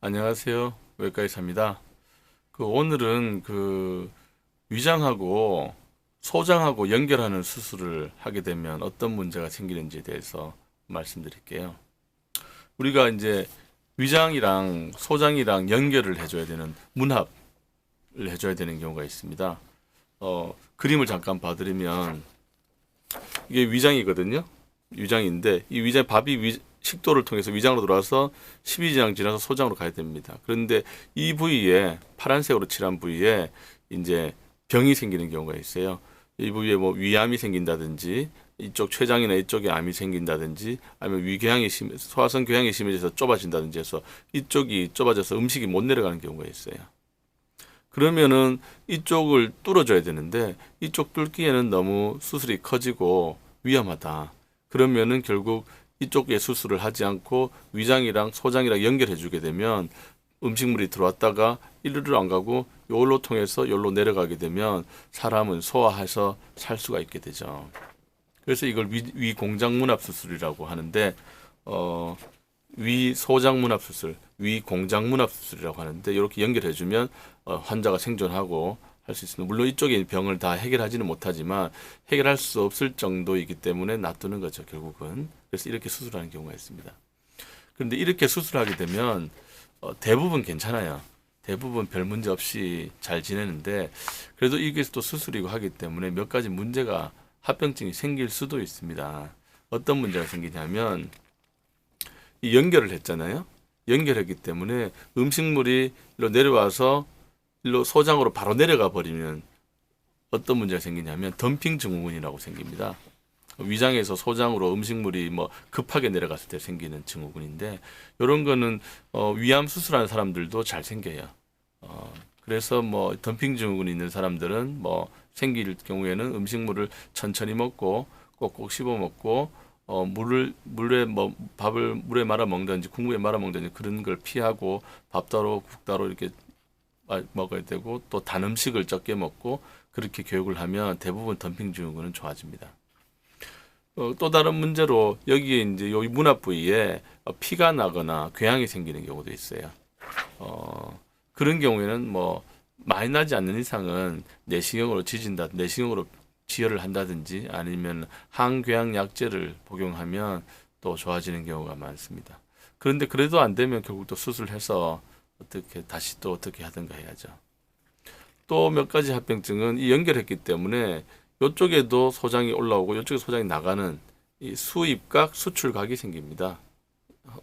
안녕하세요. 외과의사입니다. 오늘은 위장하고 소장하고 연결하는 수술을 하게 되면 어떤 문제가 생기는지에 대해서 말씀드릴게요. 우리가 이제 위장이랑 소장이랑 연결을 해줘야 되는 문합을 해줘야 되는 경우가 있습니다. 그림을 잠깐 봐드리면 이게 위장이거든요. 위장인데 이 위장 밥이 식도를 통해서 위장으로 들어와서 12지장 지나서 소장으로 가야 됩니다. 그런데 이 부위에 파란색으로 칠한 부위에 이제 병이 생기는 경우가 있어요. 이 부위에 뭐 위암이 생긴다든지 이쪽 췌장이나 이쪽에 암이 생긴다든지 아니면 소화성 교양이 심해져서 좁아진다든지 해서 이쪽이 좁아져서 음식이 못 내려가는 경우가 있어요. 그러면은 이쪽을 뚫어줘야 되는데 이쪽 뚫기에는 너무 수술이 커지고 위험하다. 그러면은 결국 이쪽에 수술을 하지 않고 위장이랑 소장이랑 연결해 주게 되면 음식물이 들어왔다가 이리로 안 가고 요로 통해서 요로 내려가게 되면 사람은 소화해서 살 수가 있게 되죠. 그래서 이걸 위공장문합 수술이라고 하는데 위소장문합 수술, 위공장문합 수술이라고 하는데 이렇게 연결해 주면 환자가 생존하고 할 수 있습니다. 물론 이쪽에 병을 다 해결하지는 못하지만 해결할 수 없을 정도이기 때문에 놔두는 거죠, 결국은. 그래서 이렇게 수술하는 경우가 있습니다. 그런데 이렇게 수술하게 되면 대부분 괜찮아요. 대부분 별 문제 없이 잘 지내는데 그래도 이게 또 수술이고 하기 때문에 몇 가지 문제가 합병증이 생길 수도 있습니다. 어떤 문제가 생기냐면 이 연결을 했잖아요. 연결했기 때문에 음식물이 일로 내려와서 일로 소장으로 바로 내려가 버리면 어떤 문제가 생기냐면 덤핑 증후군이라고 생깁니다. 위장에서 소장으로 음식물이 뭐 급하게 내려갔을 때 생기는 증후군인데 이런 거는 위암 수술하는 사람들도 잘 생겨요. 그래서 뭐 덤핑 증후군이 있는 사람들은 뭐 생길 경우에는 음식물을 천천히 먹고 꼭꼭 씹어 먹고 물에 뭐 밥을 물에 말아 먹든지 국물에 말아 먹든지 그런 걸 피하고 밥 따로 국 따로 이렇게 먹어야 되고 또 단 음식을 적게 먹고 그렇게 교육을 하면 대부분 덤핑 증후군은 좋아집니다. 또 다른 문제로 여기에 이제 요 문합 부위에 피가 나거나 궤양이 생기는 경우도 있어요. 그런 경우에는 뭐 많이 나지 않는 이상은 내시경으로 지혈을 한다든지 아니면 항궤양 약제를 복용하면 또 좋아지는 경우가 많습니다. 그런데 그래도 안 되면 결국 또 수술해서 다시 또 어떻게 하든가 해야죠. 또 몇 가지 합병증은 이 연결했기 때문에 이쪽에도 소장이 올라오고 이쪽에 소장이 나가는 이 수입각, 수출각이 생깁니다.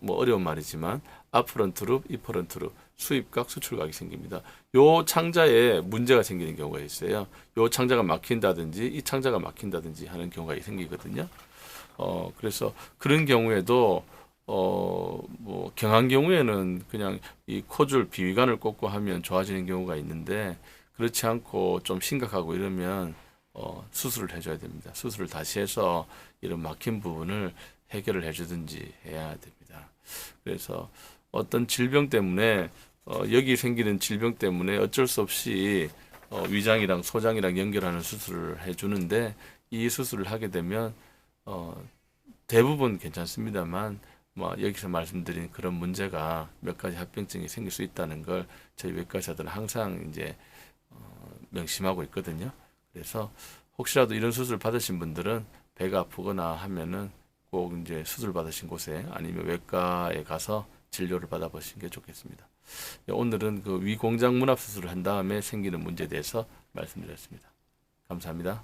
뭐 어려운 말이지만 앞프런트 룹, 이퍼런트 룹, 수입각, 수출각이 생깁니다. 요 창자에 문제가 생기는 경우가 있어요. 요 창자가 막힌다든지 이 창자가 막힌다든지 하는 경우가 생기거든요. 그래서 그런 경우에도 뭐 경한 경우에는 그냥 이 코줄 비위관을 꽂고 하면 좋아지는 경우가 있는데 그렇지 않고 좀 심각하고 이러면 수술을 해줘야 됩니다. 수술을 다시 해서 이런 막힌 부분을 해결을 해주든지 해야 됩니다. 그래서 어떤 질병 때문에 여기 생기는 질병 때문에 어쩔 수 없이 위장이랑 소장이랑 연결하는 수술을 해주는데 이 수술을 하게 되면 대부분 괜찮습니다만 뭐 여기서 말씀드린 그런 문제가 몇 가지 합병증이 생길 수 있다는 걸 저희 외과 의사들은 항상 이제 명심하고 있거든요. 그래서 혹시라도 이런 수술 받으신 분들은 배가 아프거나 하면은 꼭 이제 수술 받으신 곳에 아니면 외과에 가서 진료를 받아보시는 게 좋겠습니다. 오늘은 위공장 문합 수술을 한 다음에 생기는 문제에 대해서 말씀드렸습니다. 감사합니다.